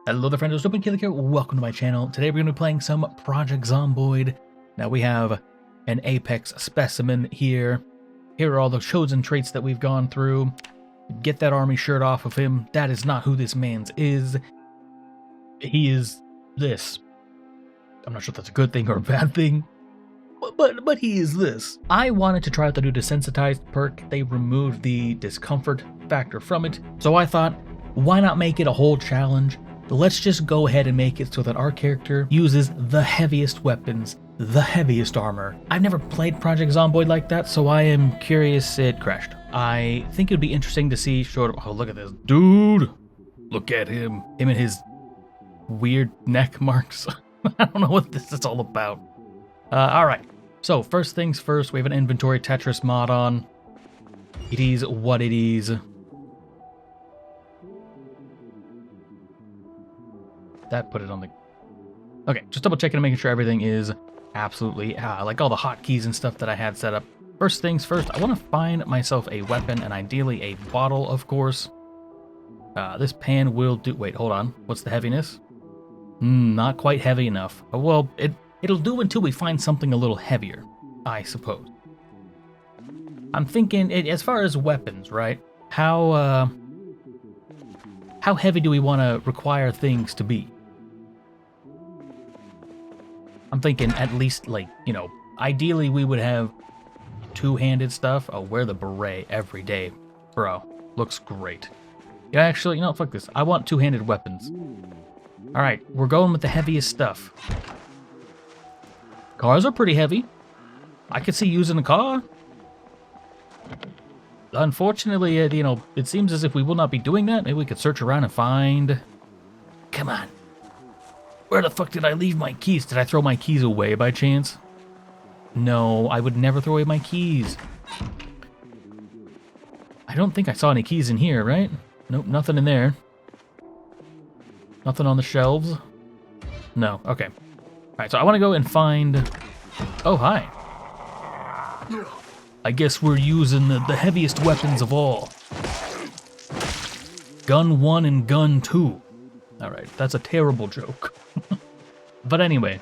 Hello there friends, Newbornkilik here, welcome to my channel. Today we're going to be playing some Project Zomboid. Now we have an Apex specimen here. Here are all the chosen traits that we've gone through. Get that army shirt off of him. That is not who this man's is. He is this. I'm not sure if that's a good thing or a bad thing. But he is this. I wanted to try out the new Desensitized perk. They removed the discomfort factor from it. So I thought, why not make it a whole challenge? Let's just go ahead and make it so that our character uses the heaviest weapons, the heaviest armor. I've never played Project Zomboid like that, so I am curious it crashed. I think it would be interesting to see oh, look at this dude. Look at him. Him and his weird neck marks. I don't know what this is all about. Alright, so first things first, we have an inventory Tetris mod on. It is what it is. That put it on the... Okay, just double checking and making sure everything is absolutely... like all the hotkeys and stuff that I had set up. First things first, I want to find myself a weapon, and ideally a bottle, of course. This pan will do... Wait, hold on. What's the heaviness? Not quite heavy enough. Well, it'll do until we find something a little heavier, I suppose. I'm thinking, as far as weapons, right? How heavy do we want to require things to be? I'm thinking at least, like, you know, ideally we would have two-handed stuff. I'll wear the beret every day. Bro, looks great. Yeah, actually, you know, fuck this. I want two-handed weapons. Alright, we're going with the heaviest stuff. Cars are pretty heavy. I could see using a car. Unfortunately, you know, it seems as if we will not be doing that. Maybe we could search around and find... Come on. Where the fuck did I leave my keys? Did I throw my keys away by chance? No, I would never throw away my keys. I don't think I saw any keys in here, right? Nope, nothing in there. Nothing on the shelves? No, okay. Alright, so I want to go and find... Oh, hi. I guess we're using the heaviest weapons of all. Gun 1 and Gun 2. Alright, that's a terrible joke. But anyway,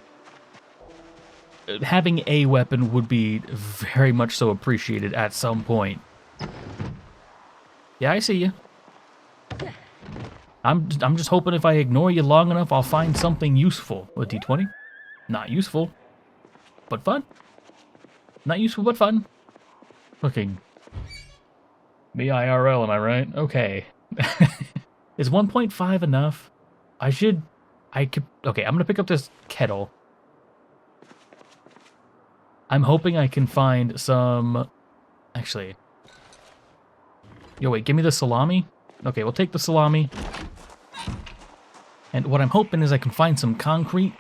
having a weapon would be very much so appreciated at some point. Yeah, I see you. I'm just hoping if I ignore you long enough, I'll find something useful. A D20? Not useful, but fun. Not useful, but fun. Looking. Me IRL, am I right? Okay. Is 1.5 enough? Okay, I'm gonna pick up this kettle. I'm hoping I can find some... Actually. Yo, wait, give me the salami? Okay, we'll take the salami. And what I'm hoping is I can find some concrete.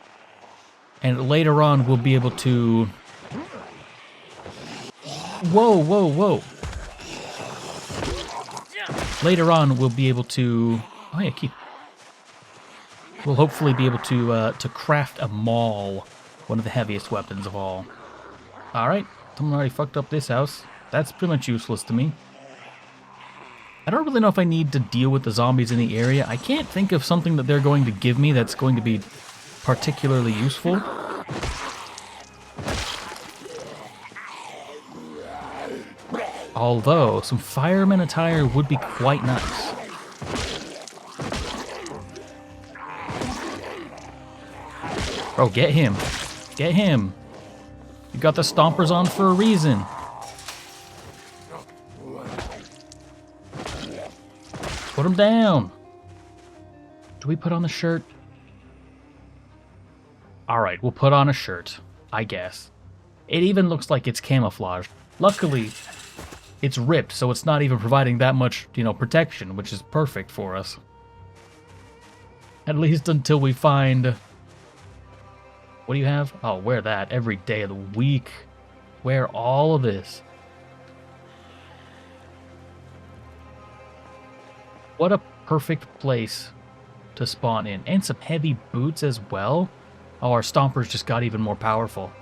And later on, we'll be able to... Whoa, whoa, whoa. Later on, we'll be able to... Oh, yeah, keep... We'll hopefully be able to craft a maul, one of the heaviest weapons of all. Alright, someone already fucked up this house. That's pretty much useless to me. I don't really know if I need to deal with the zombies in the area. I can't think of something that they're going to give me that's going to be particularly useful. Although, some fireman attire would be quite nice. Bro, get him. Get him. You got the stompers on for a reason. Put him down. Do we put on the shirt? Alright, we'll put on a shirt, I guess. It even looks like it's camouflaged. Luckily, it's ripped, so it's not even providing that much, you know, protection, which is perfect for us. At least until we find... What do you have? Oh, wear that every day of the week. Wear all of this. What a perfect place to spawn in. And some heavy boots as well. Oh, our stompers just got even more powerful.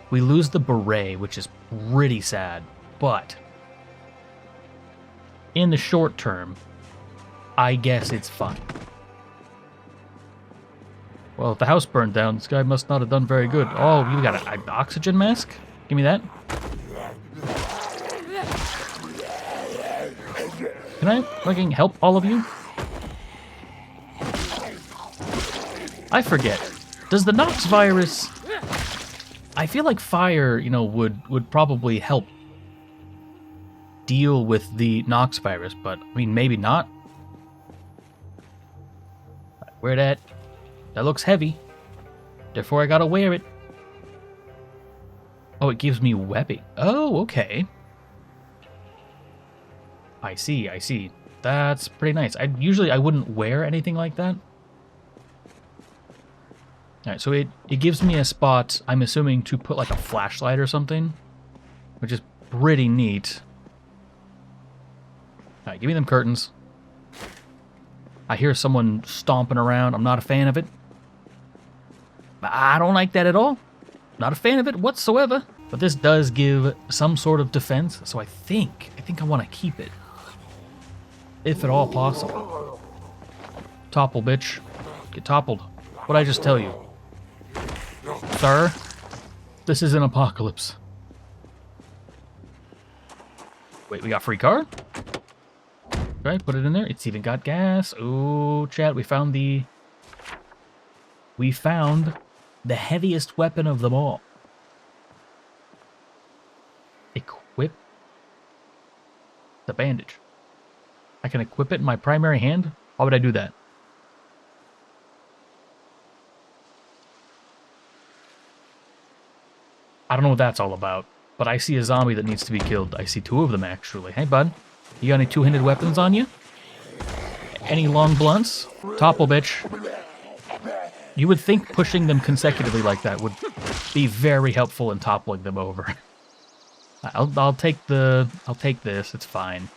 We lose the beret, which is pretty sad. But in the short term, I guess it's fine. Well, if the house burned down, this guy must not have done very good. Oh, you got an oxygen mask? Give me that. Can I fucking help all of you? I forget. Does the Nox virus... I feel like fire, you know, would probably help deal with the Nox virus, but, I mean, maybe not. Wear that. That looks heavy. Therefore, I gotta wear it. Oh, it gives me webbing. Oh, okay. I see, I see. That's pretty nice. Usually I wouldn't wear anything like that. Alright, so it gives me a spot, I'm assuming, to put like a flashlight or something, which is pretty neat. Alright, give me them curtains. I hear someone stomping around. I'm not a fan of it. I don't like that at all. Not a fan of it whatsoever. But this does give some sort of defense, so I think I want to keep it. If at all possible. Topple, bitch. Get toppled. What'd I just tell you? Sir, this is an apocalypse. Wait, we got free car? Okay, put it in there. It's even got gas. Ooh, chat, we found the heaviest weapon of them all. Equip the bandage. I can equip it in my primary hand? Why would I do that? I don't know what that's all about, but I see a zombie that needs to be killed. I see two of them, actually. Hey, bud. You got any two-handed weapons on you? Any long blunts? Topple, bitch. You would think pushing them consecutively like that would be very helpful in toppling them over. I'll take this. It's fine.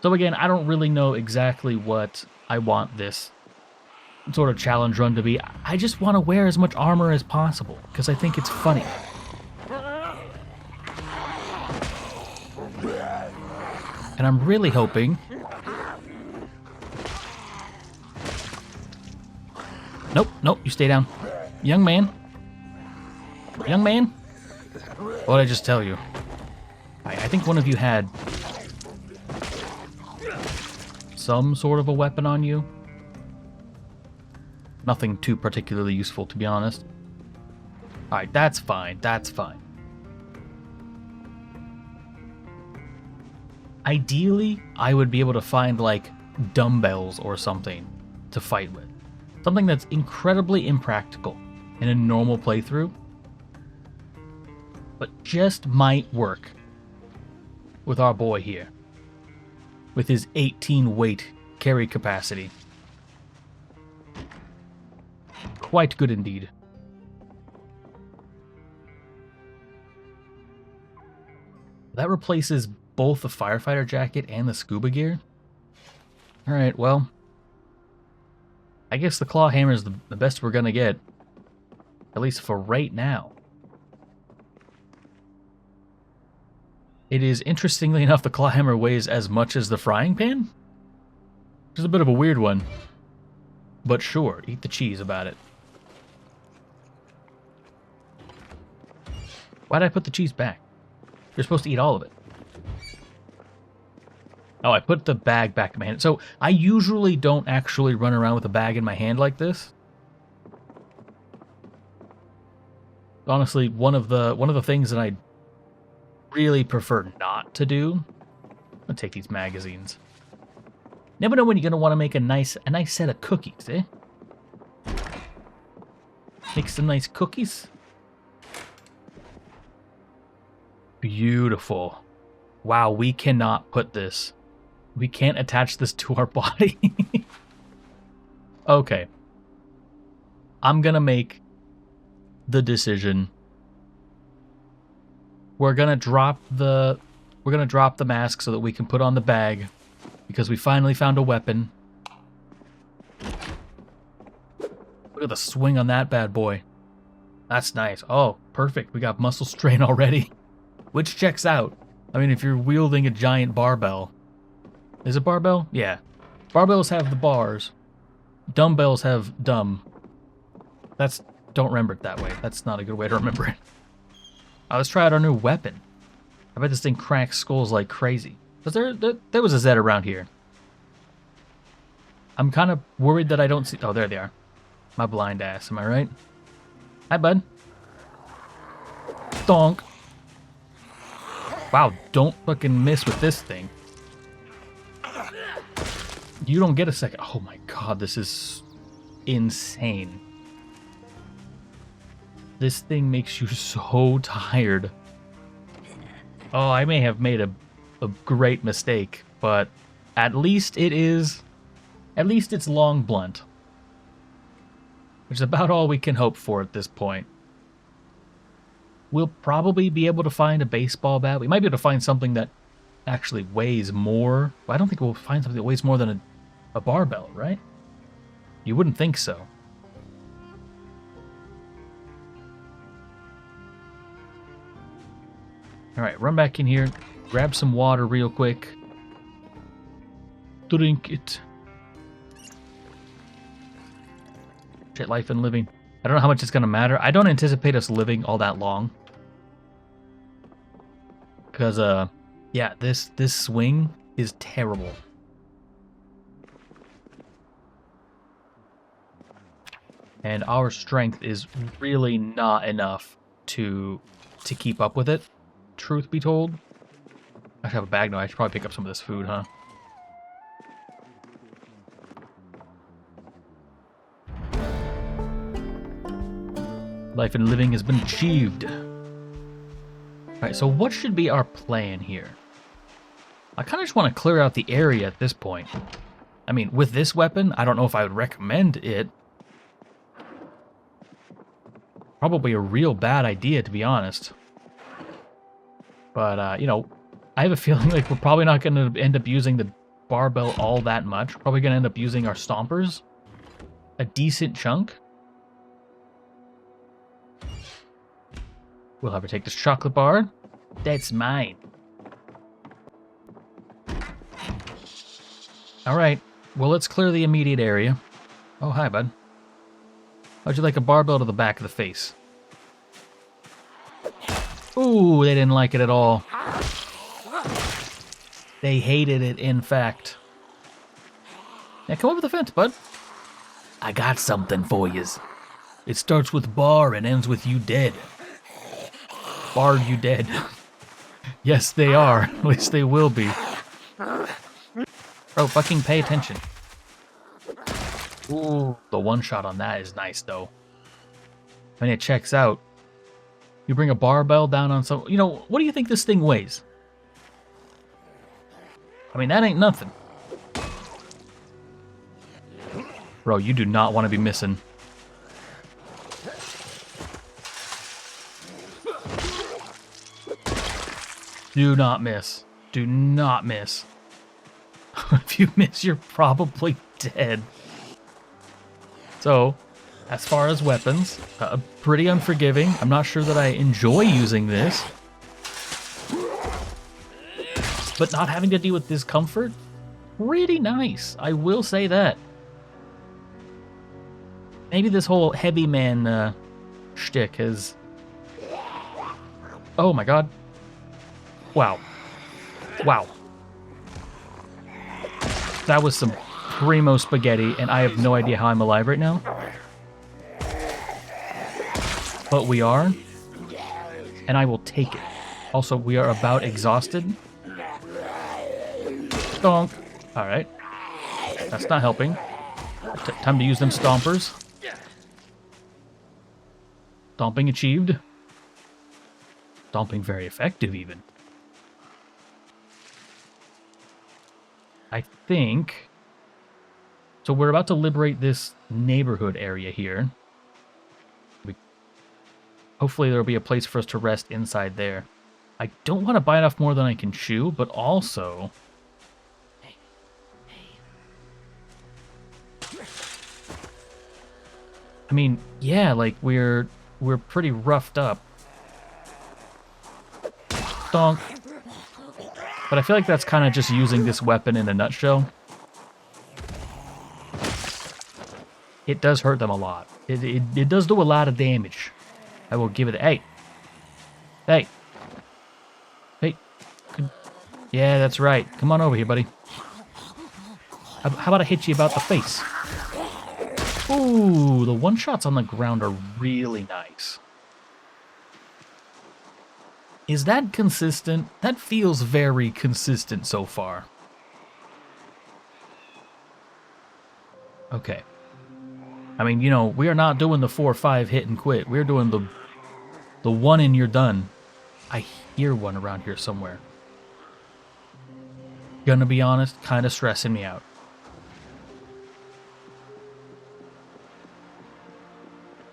So again, I don't really know exactly what I want this sort of challenge run to be. I just want to wear as much armor as possible because I think it's funny. And I'm really hoping... Nope, nope, you stay down. Young man. Young man? What did I just tell you? I think one of you had some sort of a weapon on you. Nothing too particularly useful, to be honest. Alright, that's fine, that's fine. Ideally, I would be able to find, like, dumbbells or something to fight with. Something that's incredibly impractical in a normal playthrough, but just might work with our boy here, with his 18 weight carry capacity. Quite good indeed. That replaces both the firefighter jacket and the scuba gear. Alright, well, I guess the claw hammer is the best we're gonna get. At least for right now. It is, interestingly enough, the claw hammer weighs as much as the frying pan? Which is a bit of a weird one. But sure, eat the cheese about it. Why did I put the cheese back? You're supposed to eat all of it. Oh, I put the bag back in my hand. So I usually don't actually run around with a bag in my hand like this. Honestly, one of the things that I really prefer not to do. I'm gonna take these magazines. Never know when you're gonna want to make a nice set of cookies, eh? Make some nice cookies. Beautiful. Wow, we cannot put this. We can't attach this to our body. Okay. I'm gonna make the decision. We're gonna drop the mask so that we can put on the bag because we finally found a weapon. Look at the swing on that bad boy. That's nice. Oh, perfect. We got muscle strain already. Which checks out. I mean, if you're wielding a giant barbell. Is it barbell? Yeah. Barbells have the bars. Dumbbells have dumb. Don't remember it that way. That's not a good way to remember it. Let's try out our new weapon. I bet this thing cracks skulls like crazy. Was there was a Zed around here. I'm kind of worried that I don't see... Oh, there they are. My blind ass, am I right? Hi, bud. Donk. Wow, don't fucking miss with this thing. You don't get a second. Oh my god, this is insane. This thing makes you so tired. Oh, I may have made a great mistake, but at least it's long blunt. Which is about all we can hope for at this point. We'll probably be able to find a baseball bat. We might be able to find something that actually weighs more. I don't think we'll find something that weighs more than a barbell, right? You wouldn't think so. Alright, run back in here. Grab some water real quick. Drink it. Shit, life and living. I don't know how much it's going to matter. I don't anticipate us living all that long. Because, yeah, this swing is terrible. And our strength is really not enough to keep up with it, truth be told. I should have a bag now. I should probably pick up some of this food, huh? Life and living has been achieved. Alright, so what should be our plan here? I kind of just want to clear out the area at this point. I mean, with this weapon, I don't know if I would recommend it. Probably a real bad idea, to be honest. But, you know, I have a feeling like we're probably not going to end up using the barbell all that much. We're probably going to end up using our stompers a decent chunk. We'll have her take this chocolate bar. That's mine. Alright, well, let's clear the immediate area. Oh, hi, bud. How'd you like a barbell to the back of the face? Ooh, they didn't like it at all. They hated it, in fact. Now, come over the fence, bud. I got something for yous. It starts with bar and ends with you dead. Bar you dead. Yes, they are. At least they will be. Bro, fucking pay attention. Ooh, the one shot on that is nice, though. I mean, it checks out. You bring a barbell down on some... You know, what do you think this thing weighs? I mean, that ain't nothing. Bro, you do not want to be missing. Do not miss. Do not miss. If you miss, you're probably dead. So, as far as weapons, pretty unforgiving. I'm not sure that I enjoy using this. But not having to deal with discomfort, pretty nice. I will say that. Maybe this whole heavy man shtick has... Oh my god. Wow. Wow. That was some primo spaghetti, and I have no idea how I'm alive right now. But we are, and I will take it. Also, we are about exhausted. Stomp. Alright. That's not helping. Time to use them stompers. Stomping achieved. Stomping very effective, even. I think... So we're about to liberate this neighborhood area here. Hopefully there'll be a place for us to rest inside there. I don't want to bite off more than I can chew, but also... I mean, yeah, like, we're pretty roughed up. Donk. But I feel like that's kind of just using this weapon in a nutshell. it does hurt them a lot. It does do a lot of damage. I will give it... Hey. Hey. Hey. Yeah, that's right. Come on over here, buddy. How about I hit you about the face? Ooh, the one-shots on the ground are really nice. Is that consistent? That feels very consistent so far. Okay. I mean, you know, we are not doing the 4 or 5 hit and quit. We're doing the one and you're done. I hear one around here somewhere. Gonna be honest, kind of stressing me out.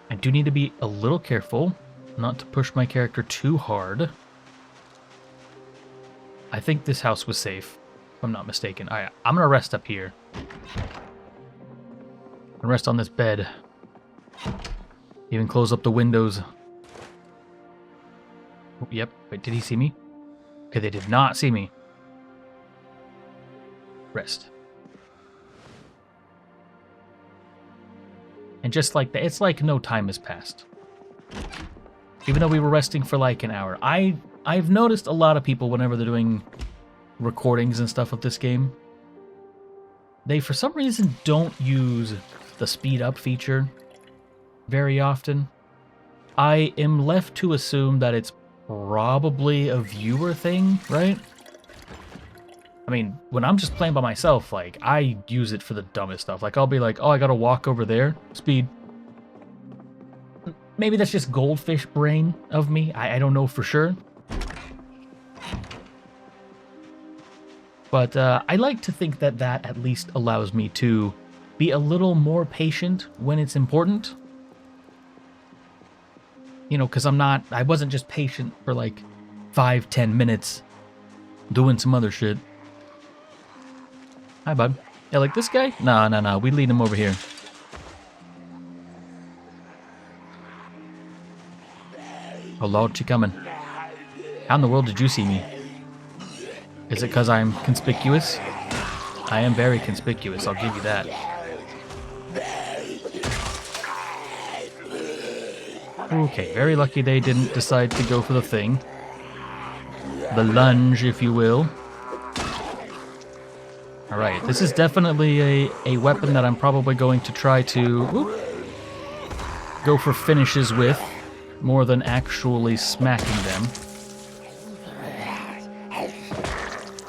I do need to be a little careful not to push my character too hard. I think this house was safe, if I'm not mistaken. All right, I'm gonna rest up here. And rest on this bed. Even close up the windows. Oh, yep. Wait, did he see me? Okay, they did not see me. Rest. And just like that, it's like no time has passed. Even though we were resting for like an hour. I've noticed a lot of people, whenever they're doing recordings and stuff of this game, they for some reason don't use the speed up feature very often. I am left to assume that it's probably a viewer thing, right? I mean, when I'm just playing by myself, like, I use it for the dumbest stuff. Like, I'll be like, oh, I gotta walk over there. Speed. Maybe that's just goldfish brain of me. I don't know for sure. But I like to think that that at least allows me to be a little more patient when it's important. You know, because I wasn't just patient for like 5-10 minutes doing some other shit. Hi, bud. Yeah, like this guy? No. We lead him over here. Oh, Lord, she coming. How in the world did you see me? Is it because I'm conspicuous? I am very conspicuous, I'll give you that. Okay, very lucky they didn't decide to go for the thing. The lunge, if you will. Alright, this is definitely a weapon that I'm probably going to try to go for finishes with, more than actually smacking them.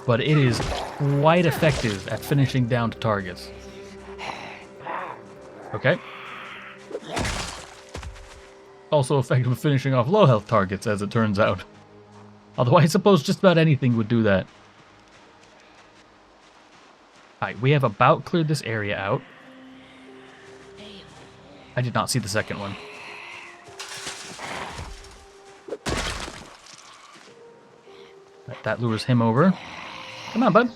But it is quite effective at finishing down to targets. Okay. Also effective at finishing off low health targets, as it turns out. Although I suppose just about anything would do that. Alright, we have about cleared this area out. I did not see the second one. Right, that lures him over. Come on, bud.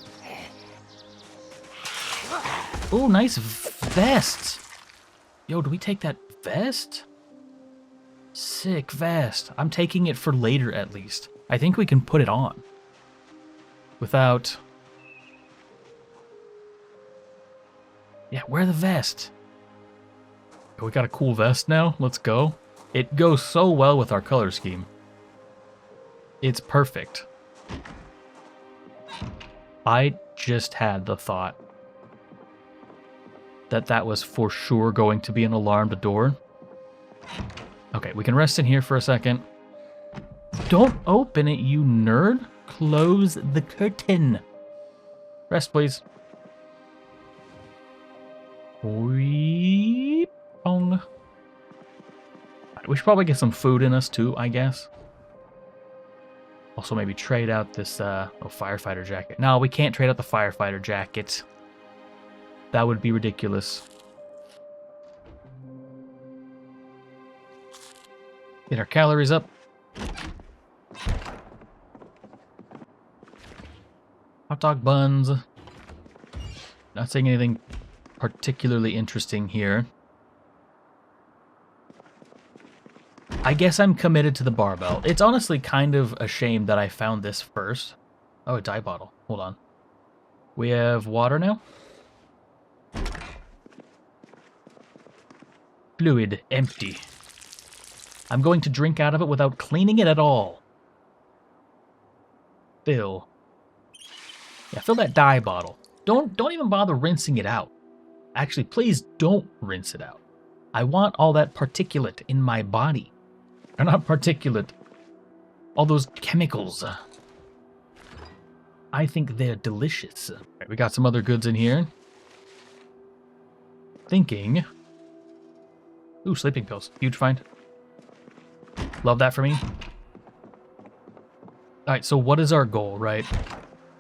Oh, nice vest. Yo, do we take that vest? Sick vest. I'm taking it for later, at least. I think we can put it on. Without... Yeah, wear the vest. We got a cool vest now. Let's go. It goes so well with our color scheme. It's perfect. I just had the thought that that was for sure going to be an alarmed door. Okay, we can rest in here for a second. Don't open it, you nerd. Close the curtain. Rest, please. We should probably get some food in us too, I guess. Also maybe trade out this firefighter jacket. No, we can't trade out the firefighter jacket. That would be ridiculous. Get our calories up. Hot dog buns. Not saying anything particularly interesting here. I guess I'm committed to the barbell. It's honestly kind of a shame that I found this first. Oh, a dye bottle. Hold on. We have water now? Fluid. Empty. I'm going to drink out of it without cleaning it at all. Fill. Yeah, fill that dye bottle. Don't even bother rinsing it out. Actually, please don't rinse it out. I want all that particulate in my body. Or not particulate. All those chemicals. I think they're delicious. All right, we got some other goods in here. Thinking. Ooh, sleeping pills. Huge find. Love that for me. Alright, so what is our goal, right?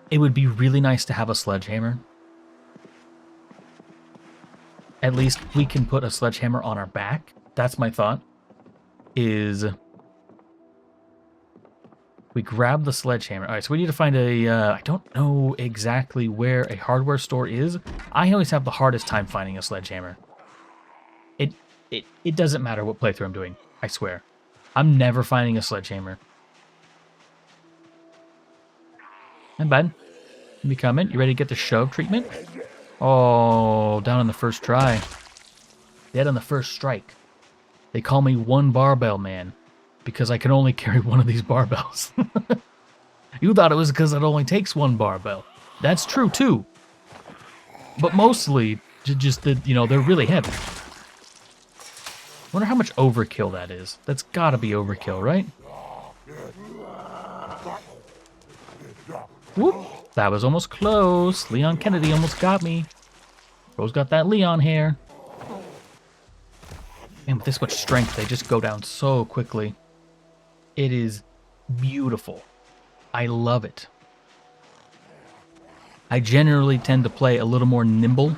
It would be really nice to have a sledgehammer. At least we can put a sledgehammer on our back. That's my thought. Is we grab the sledgehammer. Alright, so we need to find a... I don't know exactly where a hardware store is. I always have the hardest time finding a sledgehammer. It doesn't matter what playthrough I'm doing. I swear. I'm never finding a sledgehammer. And bud, you be coming? You ready to get the shove treatment? Oh, down on the first try. Dead on the first strike. They call me one barbell man because I can only carry one of these barbells. You thought it was because it only takes one barbell. That's true too. But mostly just that, you know, they're really heavy. Wonder how much overkill that is. That's gotta be overkill, right? Whoop! That was almost close. Leon Kennedy almost got me. Bro's got that Leon hair. Man, with this much strength, they just go down so quickly. It is beautiful. I love it. I generally tend to play a little more nimble.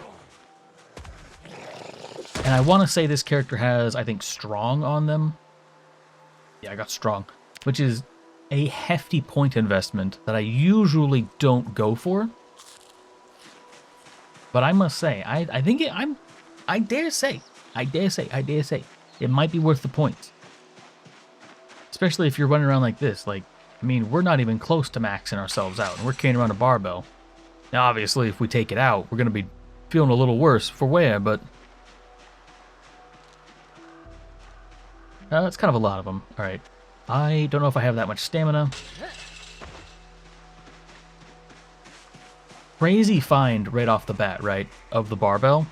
And I want to say this character has, I think, strong on them. Yeah, I got strong. Which is a hefty point investment that I usually don't go for. But I must say, I think I dare say, it might be worth the points. Especially if you're running around like this. Like, I mean, we're not even close to maxing ourselves out, and we're carrying around a barbell. Now, obviously, if we take it out, we're going to be feeling a little worse for wear, but... it's kind of a lot of them. Alright. I don't know if I have that much stamina. Crazy find right off the bat, right? Of the barbell.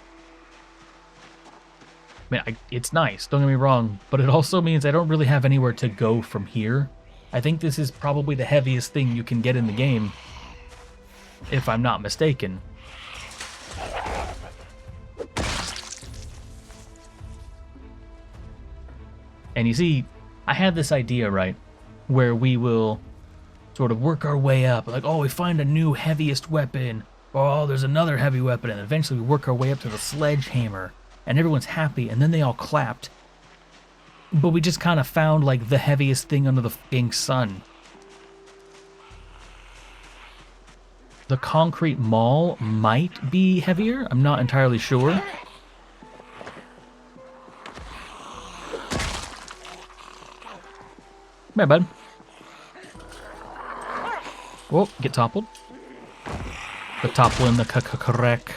I mean, it's nice, don't get me wrong, but it also means I don't really have anywhere to go from here. I think this is probably the heaviest thing you can get in the game, if I'm not mistaken. And you see, I had this idea, right, where we will sort of work our way up. Like, oh, we find a new heaviest weapon. Oh, there's another heavy weapon. And eventually we work our way up to the sledgehammer. And everyone's happy, and then they all clapped. But we just kind of found, like, the heaviest thing under the f***ing sun. The concrete maul might be heavier. I'm not entirely sure. Come here, bud. Whoa, get toppled. The toppling, the correct.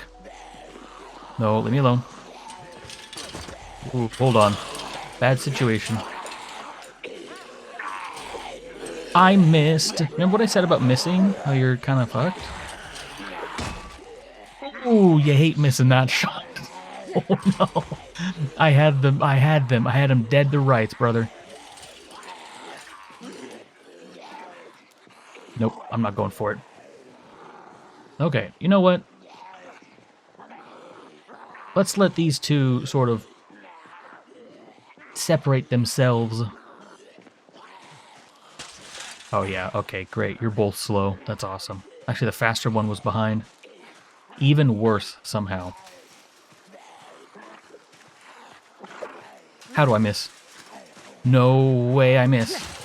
No, leave me alone. Ooh, hold on. Bad situation. I missed. Remember what I said about missing? How you're kind of fucked? Ooh, you hate missing that shot. Oh no. I had them. I had them dead to rights, brother. Nope, I'm not going for it. Okay, you know what? Let's let these two sort of separate themselves. Oh yeah, okay, great. You're both slow. That's awesome. Actually, the faster one was behind. Even worse, somehow. How do I miss? No way I miss.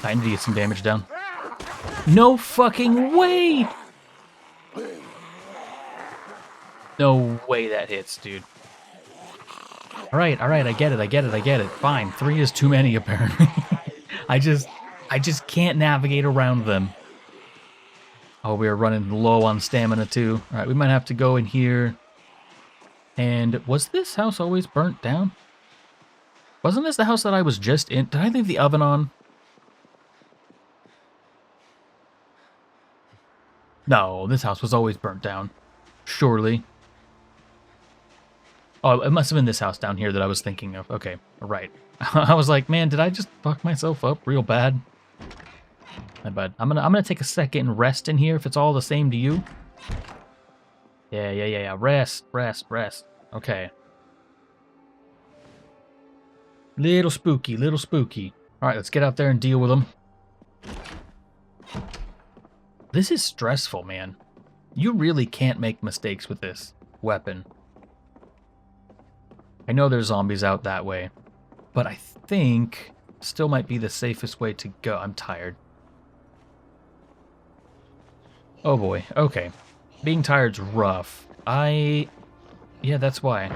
I need to get some damage down. No fucking way! No way that hits, dude. Alright, I get it. Fine, 3 is too many, apparently. I just can't navigate around them. Oh, we are running low on stamina, too. Alright, we might have to go in here. And was this house always burnt down? Wasn't this the house that I was just in? Did I leave the oven on? No, this house was always burnt down. Surely. Oh, it must have been this house down here that I was thinking of. Okay, right. I was like, man, did I just fuck myself up real bad? My bad. I'm gonna take a second and rest in here if it's all the same to you. Yeah. Rest. Okay. Little spooky. All right, let's get out there and deal with them. This is stressful, man. You really can't make mistakes with this weapon. I know there's zombies out that way, but I think still might be the safest way to go. I'm tired. Oh boy, okay. Being tired's rough. Yeah, that's why.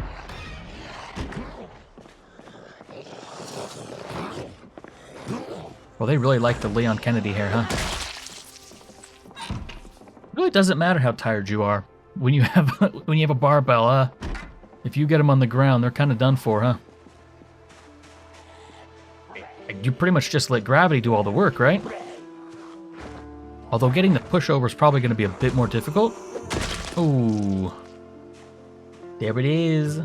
Well, they really like the Leon Kennedy hair, huh? It really doesn't matter how tired you are when you have a barbell, huh? If you get them on the ground, they're kind of done for, huh? You pretty much just let gravity do all the work, right? Although getting the pushover is probably going to be a bit more difficult. Ooh. There it is.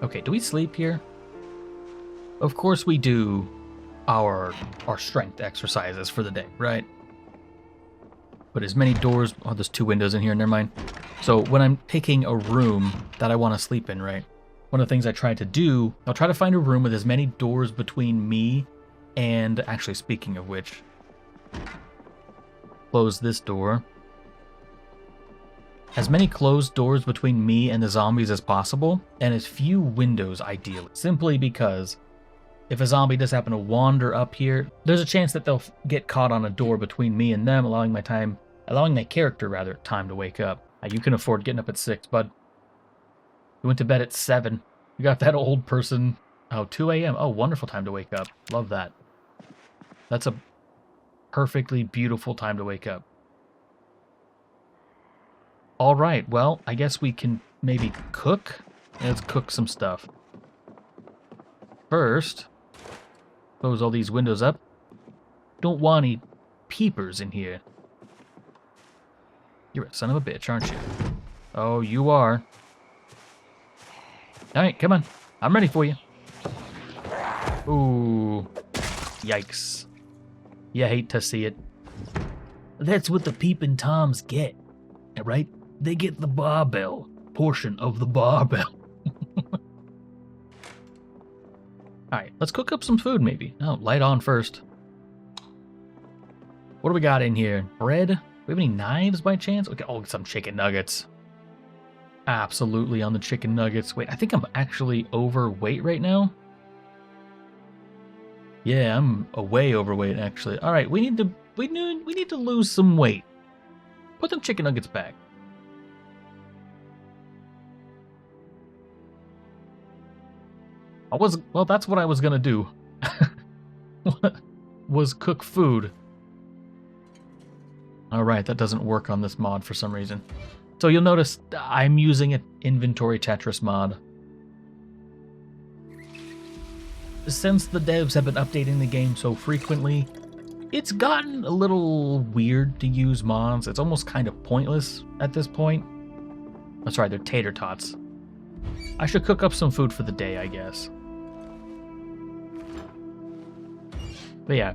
Okay, do we sleep here? Of course we do our strength exercises for the day, right? But as many doors... Oh, there's 2 windows in here, never mind. So when I'm picking a room that I want to sleep in, right? One of the things I try to do, I'll try to find a room with as many doors between me and... Actually, speaking of which... Close this door. As many closed doors between me and the zombies as possible, and as few windows ideally. Simply because if a zombie does happen to wander up here, there's a chance that they'll get caught on a door between me and them, allowing my character time to wake up. You can afford getting up at 6, bud. You went to bed at 7. You got that old person. Oh, 2 a.m. Oh, wonderful time to wake up. Love that. That's a perfectly beautiful time to wake up. All right, well, I guess we can maybe cook. Let's cook some stuff. First, close all these windows up. Don't want any peepers in here. You're a son of a bitch, aren't you? Oh, you are. All right, come on. I'm ready for you. Ooh. Yikes. You hate to see it. That's what the peeping toms get, right? They get the barbell portion of the barbell. Alright, let's cook up some food maybe. Oh, light on first. What do we got in here? Bread? Do we have any knives by chance? Okay, oh, some chicken nuggets. Absolutely on the chicken nuggets. Wait, I think I'm actually overweight right now. Yeah, I'm way overweight actually. Alright, we need to lose some weight. Put them chicken nuggets back. Well, that's what I was gonna do. Was cook food. Alright, that doesn't work on this mod for some reason. So you'll notice I'm using an inventory Tetris mod. Since the devs have been updating the game so frequently, it's gotten a little weird to use mods. It's almost kind of pointless at this point. Oh, sorry, they're tater tots. I should cook up some food for the day, I guess. But yeah,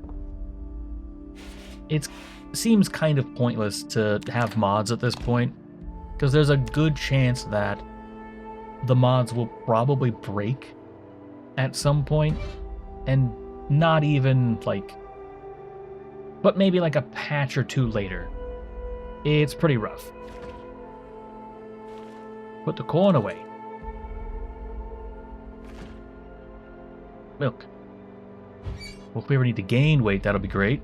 it seems kind of pointless to have mods at this point, because there's a good chance that the mods will probably break at some point, and not even like, but maybe like a patch or 2 later. It's pretty rough. Put the corn away. Milk. Well, if we ever need to gain weight, that'll be great.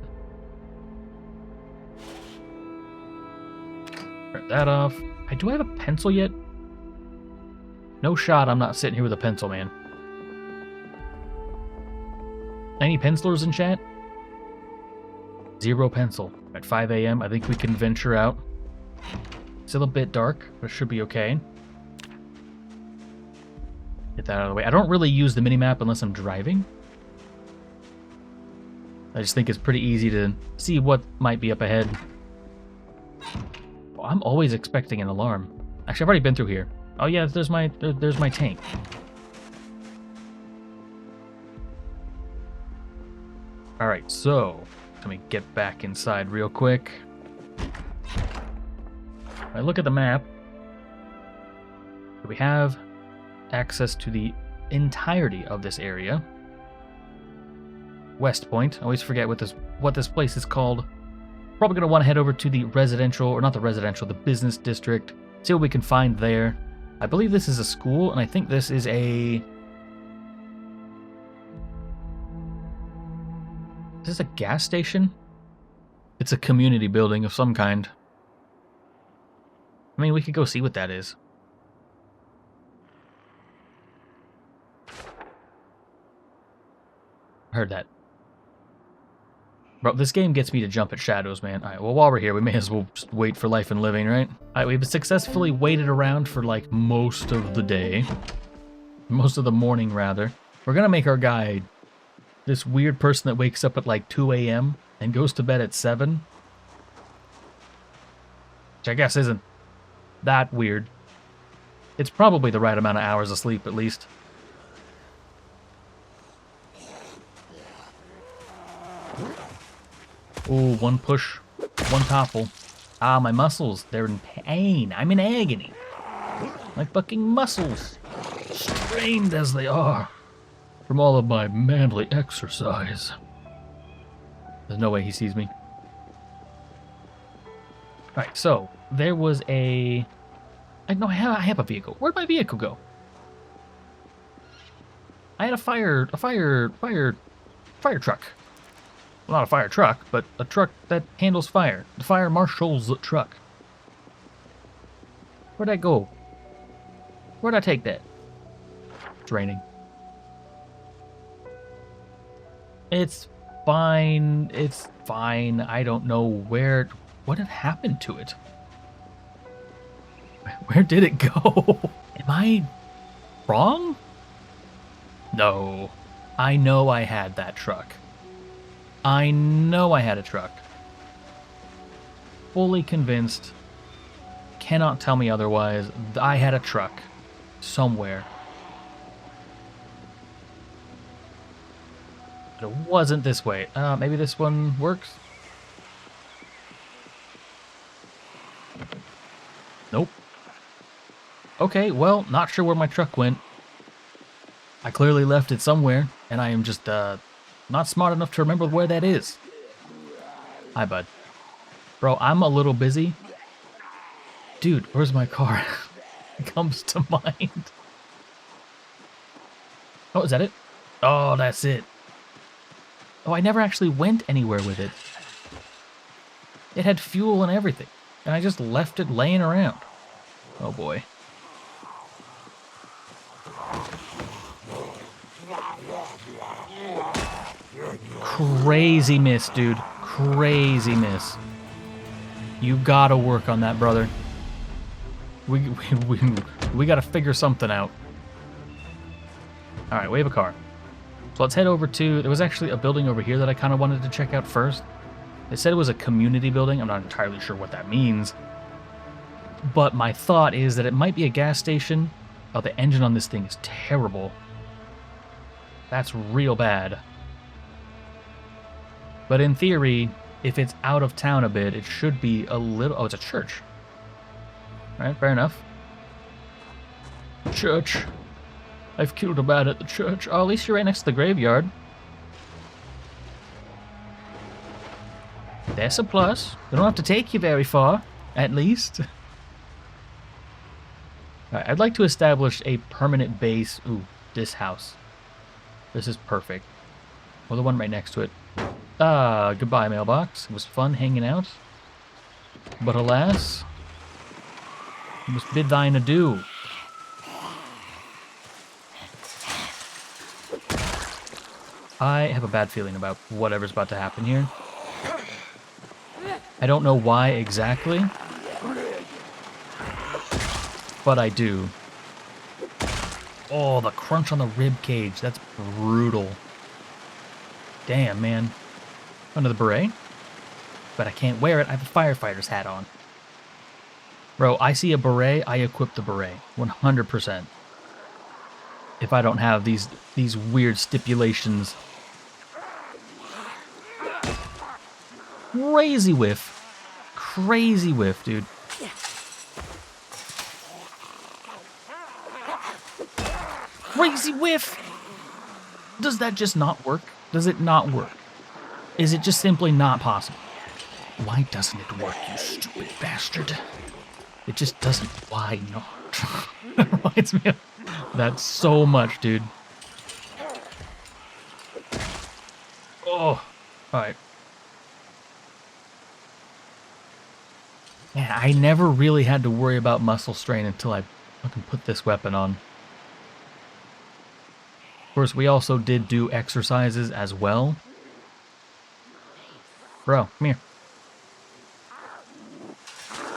Turn that off. Do I have a pencil yet? No shot I'm not sitting here with a pencil, man. Any pencilers in chat? 0 pencil. At 5 a.m., I think we can venture out. Still a bit dark, but it should be okay. Get that out of the way. I don't really use the minimap unless I'm driving. I just think it's pretty easy to see what might be up ahead. Oh, I'm always expecting an alarm. Actually, I've already been through here. Oh yeah, there's my tank. All right, so let me get back inside real quick. I look at the map. We have access to the entirety of this area. West Point. I always forget what this place is called. Probably going to want to head over to the residential, or not the residential, the business district. See what we can find there. I believe this is a school, and I think this is a... Is this a gas station? It's a community building of some kind. I mean, we could go see what that is. Heard that. Bro, this game gets me to jump at shadows, man. Alright, well, while we're here, we may as well just wait for life and living, right? Alright, we've successfully waited around for, like, most of the day. Most of the morning, rather. We're gonna make our guy this weird person that wakes up at, like, 2 a.m. and goes to bed at 7. Which I guess isn't that weird. It's probably the right amount of hours of sleep, at least. Oh, one push, one topple. Ah, my muscles, they're in pain. I'm in agony. My fucking muscles, strained as they are from all of my manly exercise. There's no way he sees me. Alright, so there was a... I have a vehicle. Where'd my vehicle go? I had a fire truck. Well, not a fire truck, but a truck that handles fire. The fire marshal's truck. Where'd I go? Where'd I take that? It's raining. It's fine. It's fine. I don't know where... What had happened to it? Where did it go? Am I wrong? No. I know I had that truck. I know I had a truck. Fully convinced. Cannot tell me otherwise. I had a truck. Somewhere. But it wasn't this way. Maybe this one works? Nope. Okay, well, not sure where my truck went. I clearly left it somewhere, and I am just, not smart enough to remember where that is. Hi, bud. Bro, I'm a little busy. Dude, where's my car? It comes to mind. Oh, is that it? Oh, that's it. Oh, I never actually went anywhere with it. It had fuel and everything, and I just left it laying around. Oh, boy. Crazy miss, dude. Crazy miss. You gotta work on that, brother. We gotta figure something out. Alright, we have a car. So let's head over to... There was actually a building over here that I kind of wanted to check out first. They said it was a community building. I'm not entirely sure what that means. But my thought is that it might be a gas station. Oh, the engine on this thing is terrible. That's real bad. But in theory, if it's out of town a bit, it should be a little... Oh, it's a church. Alright, fair enough. Church. I've killed a man at the church. Oh, at least you're right next to the graveyard. That's a plus. We don't have to take you very far, at least. Alright, I'd like to establish a permanent base. Ooh, this house. This is perfect. Well, the one right next to it. Goodbye, mailbox. It was fun hanging out. But alas, I must bid thine adieu. I have a bad feeling about whatever's about to happen here. I don't know why exactly. but I do. Oh, the crunch on the rib cage. That's brutal. Damn, man. Under the beret. But I can't wear it. I have a firefighter's hat on. Bro, I see a beret, I equip the beret. 100%. If I don't have these weird stipulations. Crazy whiff. Crazy whiff, dude. Crazy whiff! Does that just not work? Does it not work? Is it just simply not possible? Why doesn't it work, you stupid bastard? It just doesn't. Why not? That reminds me of that so much, dude. Oh, alright. Yeah, I never really had to worry about muscle strain until I fucking put this weapon on. Of course, we also did do exercises as well. Bro, come here.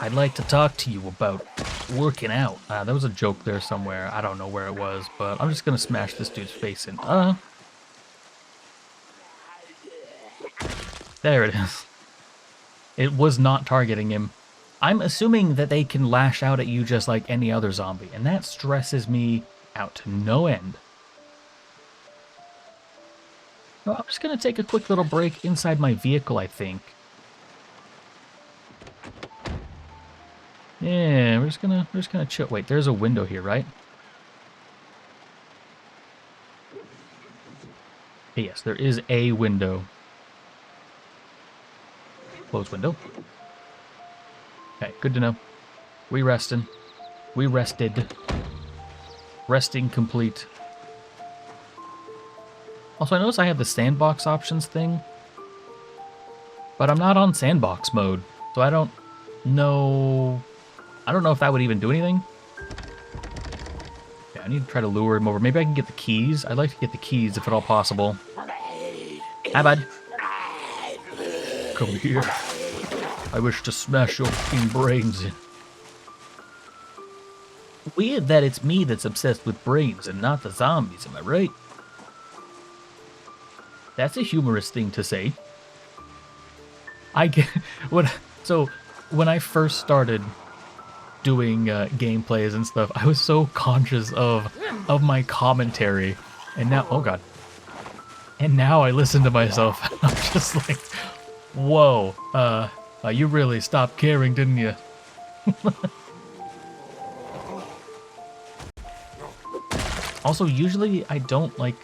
I'd like to talk to you about working out. There was a joke there somewhere. I don't know where it was, but I'm just gonna smash this dude's face in. There it is. It was not targeting him. I'm assuming that they can lash out at you just like any other zombie, and that stresses me out to no end. Well, I'm just gonna take a quick little break inside my vehicle, I think. Yeah, we're just gonna chill. Wait, there's a window here, right? Yes, there is a window. Close window. Okay, good to know. We resting. We rested. Resting complete. Also, I notice I have the sandbox options thing, but I'm not on sandbox mode, so I don't know if that would even do anything. Yeah, I need to try to lure him over. Maybe I can get the keys. I'd like to get the keys if at all possible. Hi, bud. Come here. I wish to smash your fucking brains in. Weird that it's me that's obsessed with brains and not the zombies, am I right? That's a humorous thing to say. So when I first started doing gameplays and stuff, I was so conscious of my commentary, and now, oh god, and now I listen to myself, and I'm just like, whoa, you really stopped caring, didn't you? Also, usually I don't like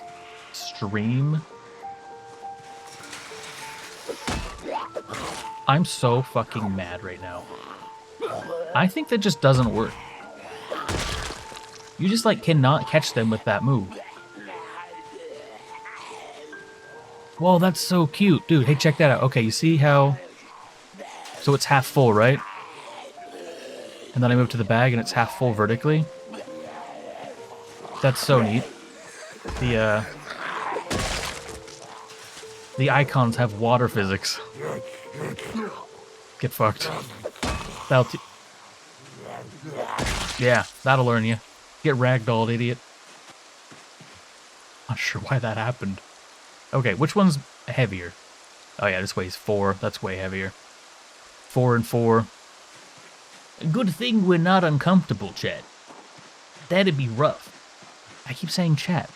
stream. I'm so fucking mad right now. I think that just doesn't work. You just like cannot catch them with that move. Whoa, that's so cute. Dude, hey, check that out. Okay, you see how... So it's half full, right? And then I move to the bag and it's half full vertically. That's so neat. The icons have water physics. Get fucked. Yeah, that'll learn you. Get ragdolled, idiot. Not sure why that happened. Okay, which one's heavier? Oh yeah, this weighs 4. That's way heavier. 4 and 4. Good thing we're not uncomfortable, chat. That'd be rough. I keep saying chat.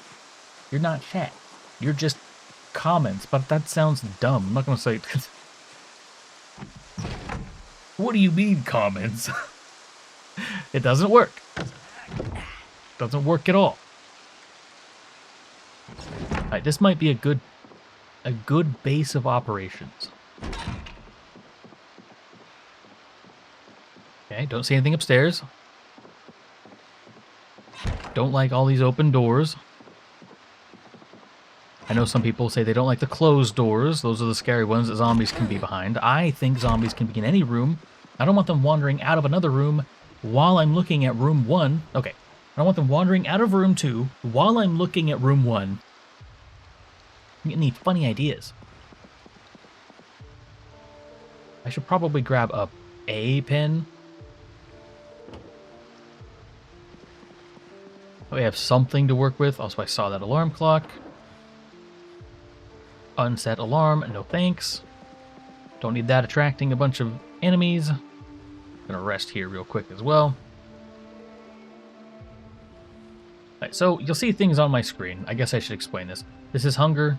You're not chat. You're just comments, but that sounds dumb. I'm not gonna say... What do you mean, comments? It doesn't work. Doesn't work at all. Alright, this might be a good base of operations. Okay, don't see anything upstairs. Don't like all these open doors. I know some people say they don't like the closed doors. Those are the scary ones that zombies can be behind. I think zombies can be in any room. I don't want them wandering out of another room while I'm looking at room 1. Okay. I don't want them wandering out of room 2 while I'm looking at room 1. I'm getting any funny ideas. I should probably grab a pen. We have something to work with. Also, I saw that alarm clock. Unset alarm, no thanks. Don't need that attracting a bunch of enemies. Gonna rest here real quick as well. Alright, so you'll see things on my screen. I guess I should explain this. This is hunger.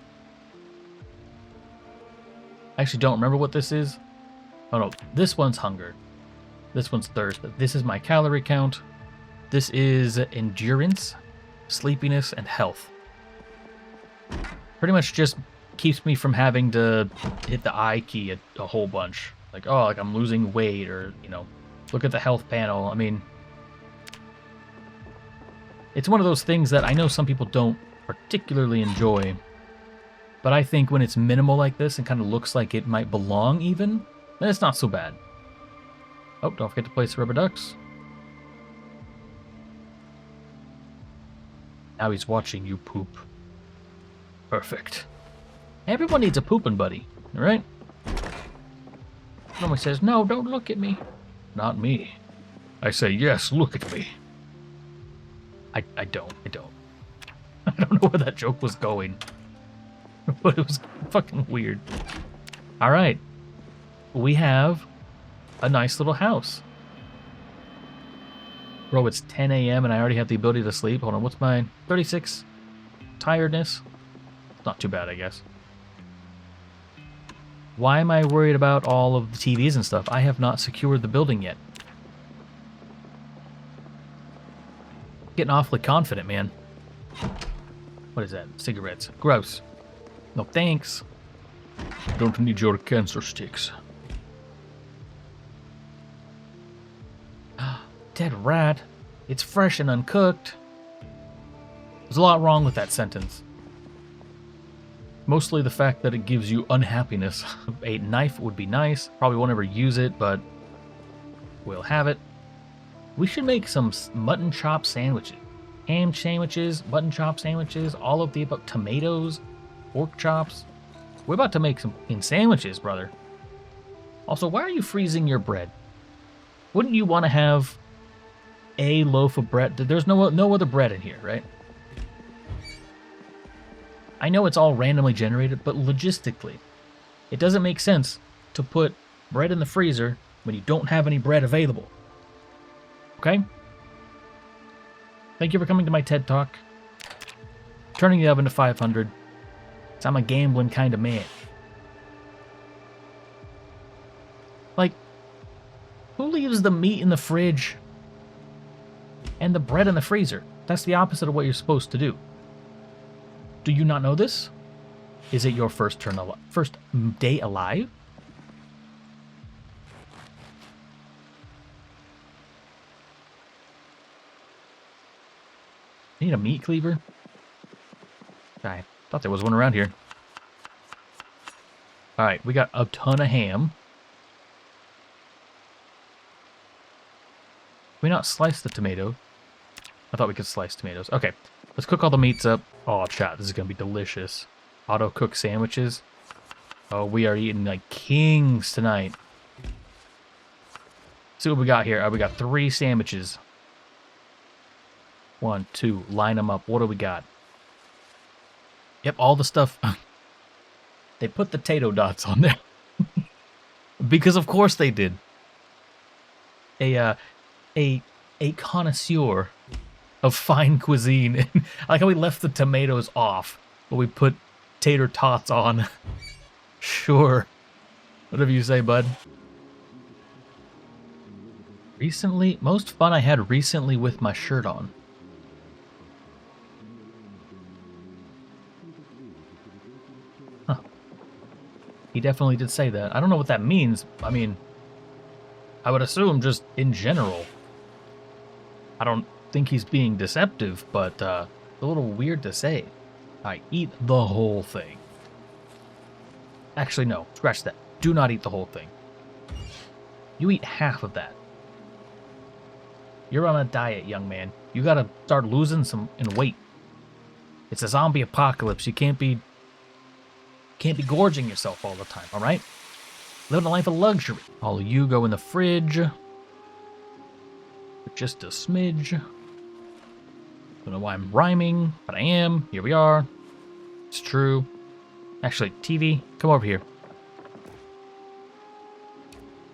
I actually don't remember what this is. Oh no, this one's hunger. This one's thirst. This is my calorie count. This is endurance, sleepiness, and health. Pretty much just keeps me from having to hit the I key a whole bunch. Like, oh, like I'm losing weight, or, you know, look at the health panel. I mean, it's one of those things that I know some people don't particularly enjoy, but I think when it's minimal like this and kind of looks like it might belong even, then it's not so bad. Oh, don't forget to place the rubber ducks. Now he's watching you poop. Perfect. Everyone needs a pooping buddy, all right? Normally says, no, don't look at me. Not me. I say, yes, look at me. I don't. I don't know where that joke was going. But it was fucking weird. All right. We have a nice little house. Bro, it's 10 a.m. and I already have the ability to sleep. Hold on, what's my 36 tiredness? It's not too bad, I guess. Why am I worried about all of the TVs and stuff? I have not secured the building yet. Getting awfully confident, man. What is that? Cigarettes. Gross. No thanks. Don't need your cancer sticks. Dead rat. It's fresh and uncooked. There's a lot wrong with that sentence. Mostly the fact that it gives you unhappiness. A knife would be nice. Probably won't ever use it, but we'll have it. We should make some mutton chop sandwiches. Ham sandwiches, mutton chop sandwiches, all of the above. Tomatoes, pork chops. We're about to make some sandwiches, brother. Also, why are you freezing your bread? Wouldn't you want to have a loaf of bread? There's no other bread in here, right? I know it's all randomly generated, but logistically, it doesn't make sense to put bread in the freezer when you don't have any bread available. Okay? Thank you for coming to my TED Talk. Turning the oven to 500. So I'm a gambling kind of man. Like, who leaves the meat in the fridge and the bread in the freezer? That's the opposite of what you're supposed to do. Do you not know this? Is it your first day alive? Need a meat cleaver? I thought there was one around here. Alright, we got a ton of ham. Can we not slice the tomato? I thought we could slice tomatoes. Okay, let's cook all the meats up. Oh, chat, this is going to be delicious. Auto-cook sandwiches. Oh, we are eating like kings tonight. See what we got here. We got 3 sandwiches. 1, 2, line them up. What do we got? Yep, all the stuff. They put the potato dots on there. Because of course they did. A connoisseur of fine cuisine. I like how we left the tomatoes off, but we put tater tots on. Sure. Whatever you say, bud. Recently, most fun I had recently with my shirt on. Huh. He definitely did say that. I don't know what that means. I mean, I would assume just in general. I don't think he's being deceptive, but a little weird to say. I eat the whole thing. Actually, no. Scratch that. Do not eat the whole thing. You eat half of that. You're on a diet, young man. You gotta start losing some in weight. It's a zombie apocalypse. You can't be gorging yourself all the time, all right? Living a life of luxury. All of you go in the fridge. Just a smidge. Don't know why I'm rhyming, but I am. Here we are. It's true. Actually, TV, come over here.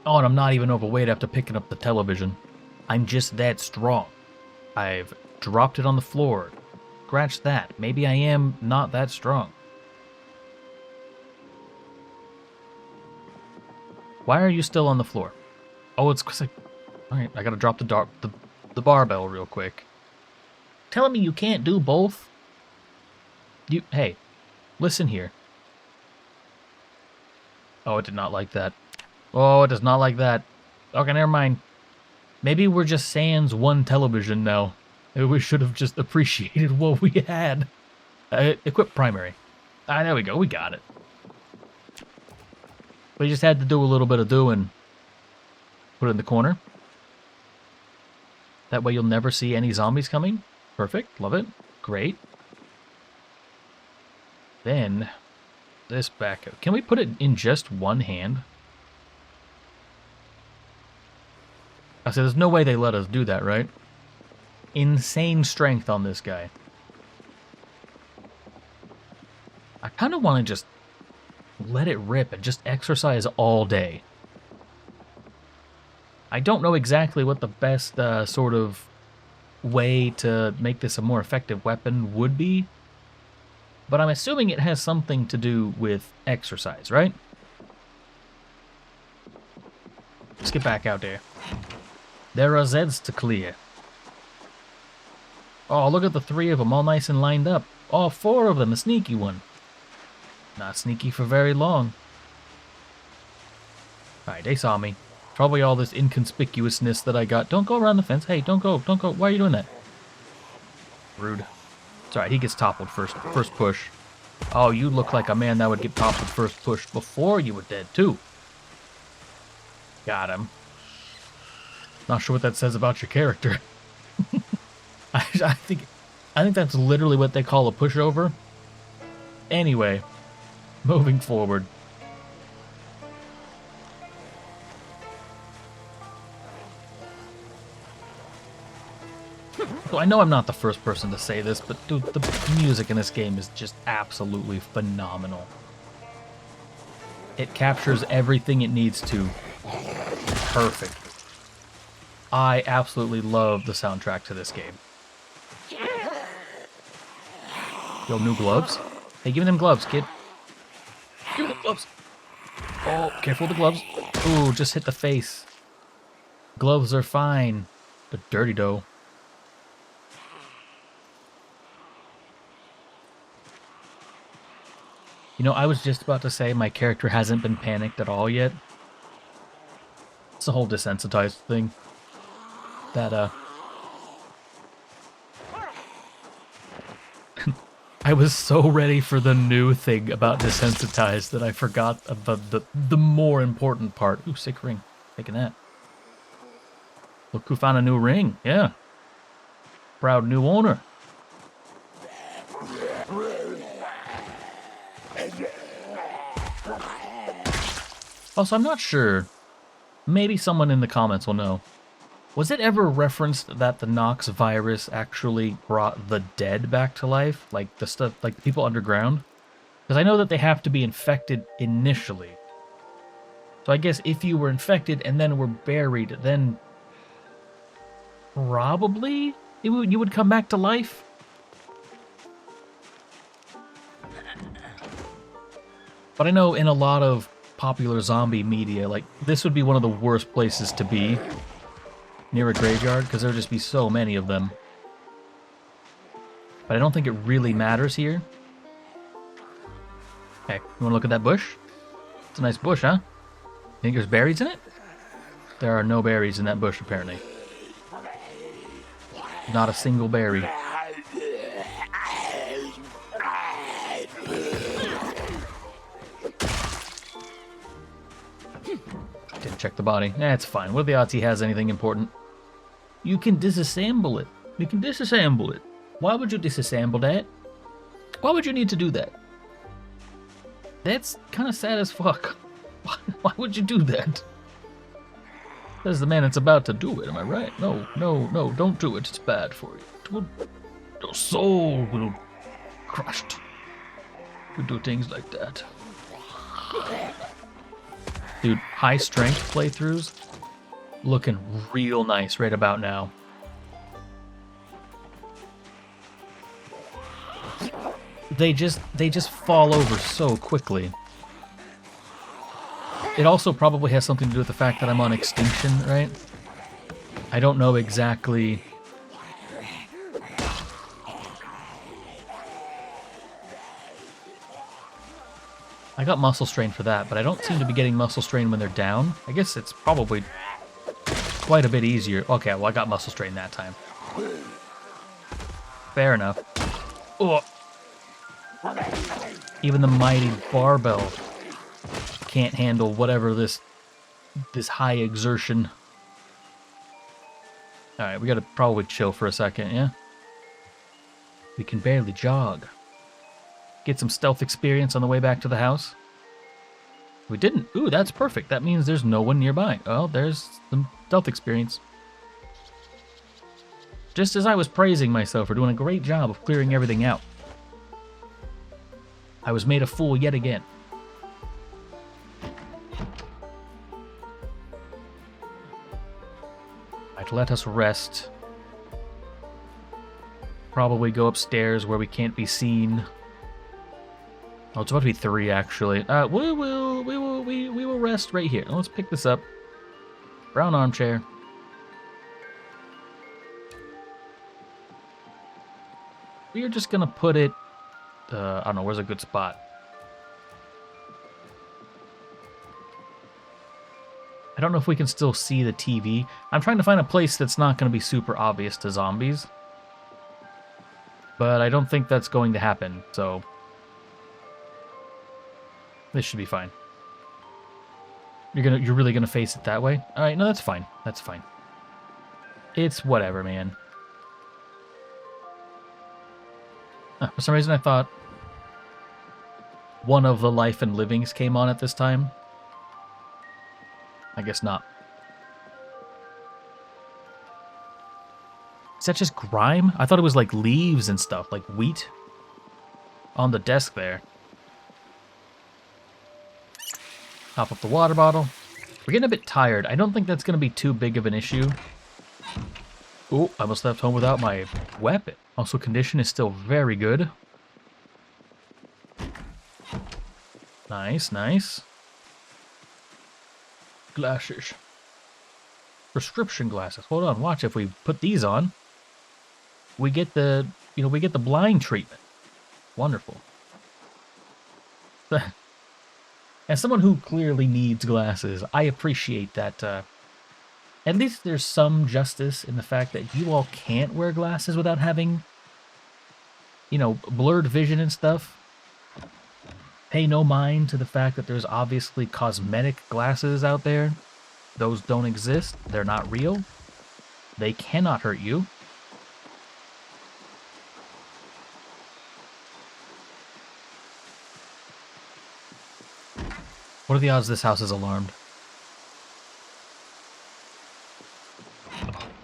Oh, and I'm not even overweight after picking up the television. I'm just that strong. I've dropped it on the floor. Scratch that. Maybe I am not that strong. Why are you still on the floor? Oh, it's because Alright, I gotta drop the barbell real quick. Telling me you can't do both? Hey, listen here. Oh, it did not like that. Oh, it does not like that. Okay, never mind. Maybe we're just sans one television now. Maybe we should have just appreciated what we had. Equip primary. Ah, there we go. We got it. We just had to do a little bit of doing. Put it in the corner. That way you'll never see any zombies coming. Perfect. Love it. Great. Then, this back. Can we put it in just one hand? I said, there's no way they let us do that, right? Insane strength on this guy. I kind of want to just let it rip and just exercise all day. I don't know exactly what the best sort of way to make this a more effective weapon would be, but I'm assuming it has something to do with exercise, right? Let's get back out there. There are Zeds to clear. Oh, look at the three of them, all nice and lined up. All four of them, a sneaky one. Not sneaky for very long. Alright, they saw me. Probably all this inconspicuousness that I got. Don't go around the fence. Hey, don't go. Don't go. Why are you doing that? Rude. It's alright, he gets toppled first push. Oh, you look like a man that would get toppled first push before you were dead, too. Got him. Not sure what that says about your character. I think that's literally what they call a pushover. Anyway, moving forward. So I know I'm not the first person to say this, but dude, the music in this game is just absolutely phenomenal. It captures everything it needs to. Perfect. I absolutely love the soundtrack to this game. Yo, new gloves? Hey, give me them gloves, kid. Give me them gloves. Oh, careful with the gloves. Ooh, just hit the face. Gloves are fine, but dirty though. You know, I was just about to say my character hasn't been panicked at all yet. It's the whole desensitized thing. That, I was so ready for the new thing about Desensitized that I forgot about the more important part. Ooh, sick ring. Taking that. Look who found a new ring. Yeah. Proud new owner. Also, I'm not sure. Maybe someone in the comments will know. Was it ever referenced that the Nox virus actually brought the dead back to life? Like the stuff, like the people underground? Because I know that they have to be infected initially. So I guess if you were infected and then were buried, then probably you would come back to life? But I know in a lot of popular zombie media, like, this would be one of the worst places to be. Near a graveyard, because there would just be so many of them. But I don't think it really matters here. Hey, you want to look at that bush? It's a nice bush, huh? You think there's berries in it? There are no berries in that bush, apparently. Not a single berry. Didn't check the body. It's fine. What are the odds he has anything important? You can disassemble it. You can disassemble it. Why would you disassemble that? Why would you need to do that? That's kind of sad as fuck. Why would you do that? Says the man that's about to do it, am I right? No, don't do it. It's bad for you. Your soul will crushed. To do things like that. Dude, high strength playthroughs looking real nice right about now. They just fall over so quickly. It also probably has something to do with the fact that I'm on extinction, right? I don't know exactly. I got muscle strain for that, but I don't seem to be getting muscle strain when they're down. I guess it's probably quite a bit easier. Okay, well, I got muscle strain that time. Fair enough. Oh. Even the mighty barbell can't handle whatever this high exertion. Alright, we gotta probably chill for a second, yeah? We can barely jog. Get some stealth experience on the way back to the house. We didn't. Ooh, that's perfect. That means there's no one nearby. Well, there's some stealth experience. Just as I was praising myself for doing a great job of clearing everything out, I was made a fool yet again. I'd let us rest. Probably go upstairs where we can't be seen. Oh, it's about to be 3 actually. We will rest right here. Let's pick this up. Brown armchair. We are just gonna put it. I don't know. Where's a good spot? I don't know if we can still see the TV. I'm trying to find a place that's not going to be super obvious to zombies. But I don't think that's going to happen, so this should be fine. You're really gonna face it that way? Alright, no, that's fine. That's fine. It's whatever, man. For some reason I thought one of the Life and Livings came on at this time. I guess not. Is that just grime? I thought it was like leaves and stuff, like wheat on the desk there. Top up the water bottle. We're getting a bit tired. I don't think that's going to be too big of an issue. Oh, I almost left home without my weapon. Also, condition is still very good. Nice, nice. Glasses. Prescription glasses. Hold on, watch. If we put these on, we get the, we get the blind treatment. Wonderful. As someone who clearly needs glasses, I appreciate that. At least there's some justice in the fact that you all can't wear glasses without having, blurred vision and stuff. Pay no mind to the fact that there's obviously cosmetic glasses out there. Those don't exist. They're not real. They cannot hurt you. What are the odds this house is alarmed?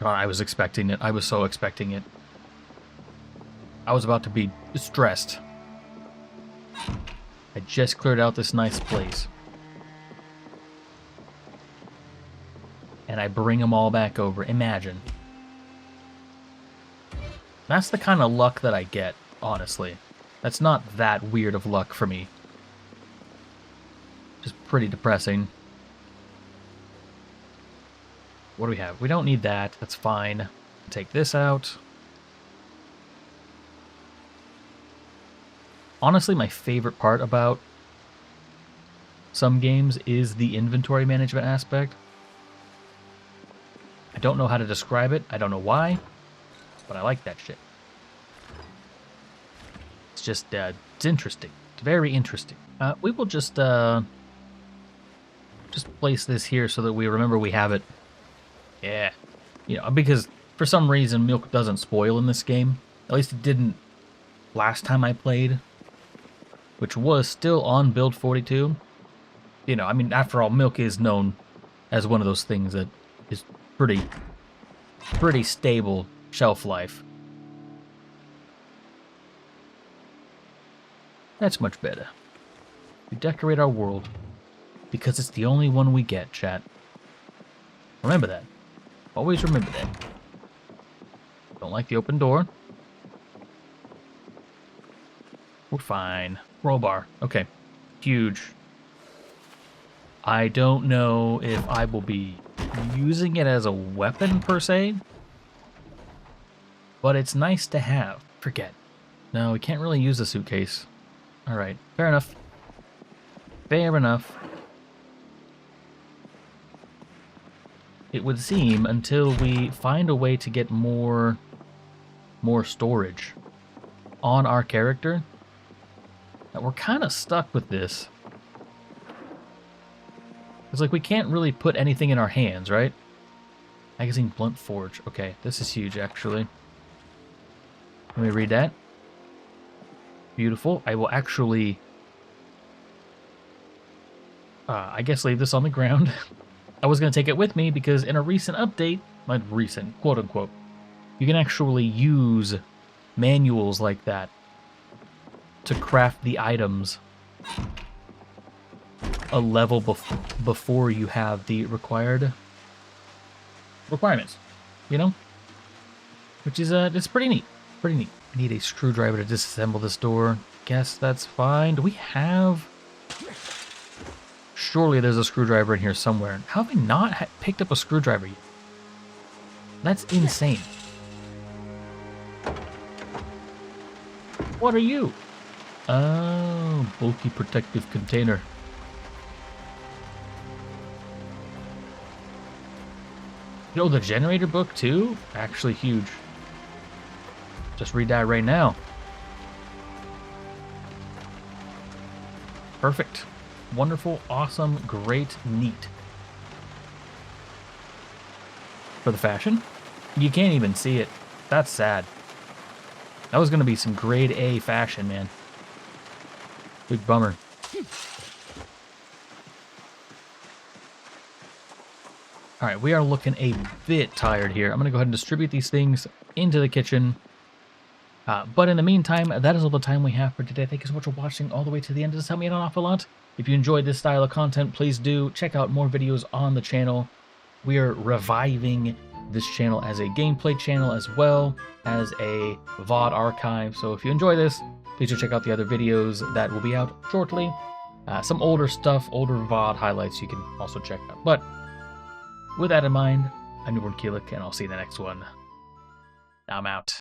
God, I was expecting it. I was so expecting it. I was about to be stressed. I just cleared out this nice place. And I bring them all back over. Imagine. That's the kind of luck that I get, honestly. That's not that weird of luck for me. Just pretty depressing. What do we have? We don't need that. That's fine. Take this out. Honestly, my favorite part about some games is the inventory management aspect. I don't know how to describe it. I don't know why, but I like that shit. It's just, it's interesting. It's very interesting. We will just place this here so that we remember we have it. Yeah. Because for some reason milk doesn't spoil in this game. At least it didn't last time I played, which was still on build 42. After all, milk is known as one of those things that is pretty stable shelf life. That's much better. We decorate our world because it's the only one we get, chat. Remember that. Always remember that. Don't like the open door. We're fine. Rollbar. Okay. Huge. I don't know if I will be using it as a weapon per se, but it's nice to have. Forget. No, we can't really use the suitcase. All right. Fair enough. Fair enough. It would seem until we find a way to get more storage on our character that we're kind of stuck with this. It's like we can't really put anything in our hands, right? Magazine Blunt Forge. Okay, this is huge, actually. Let me read that. Beautiful. I will actually, I guess, leave this on the ground. I was going to take it with me because in a recent update, like recent, quote unquote, you can actually use manuals like that to craft the items a level before you have the requirements, you know? Which is, it's pretty neat. Pretty neat. I need a screwdriver to disassemble this door. Guess that's fine. Do we have... Surely there's a screwdriver in here somewhere. How have I not picked up a screwdriver yet? That's insane. What are you? Oh, bulky protective container. You know, the generator book too? Actually huge. Just read that right now. Perfect. Wonderful, awesome, great, neat. For the fashion? You can't even see it. That's sad. That was going to be some grade A fashion, man. Big bummer. All right, we are looking a bit tired here. I'm going to go ahead and distribute these things into the kitchen. But in the meantime, that is all the time we have for today. Thank you so much for watching all the way to the end. This helped me out an awful lot. If you enjoyed this style of content, please do check out more videos on the channel. We are reviving this channel as a gameplay channel as well as a VOD archive. So if you enjoy this, please do check out the other videos that will be out shortly. Some older stuff, older VOD highlights you can also check out. But with that in mind, I'm Newbornkilik, and I'll see you in the next one. I'm out.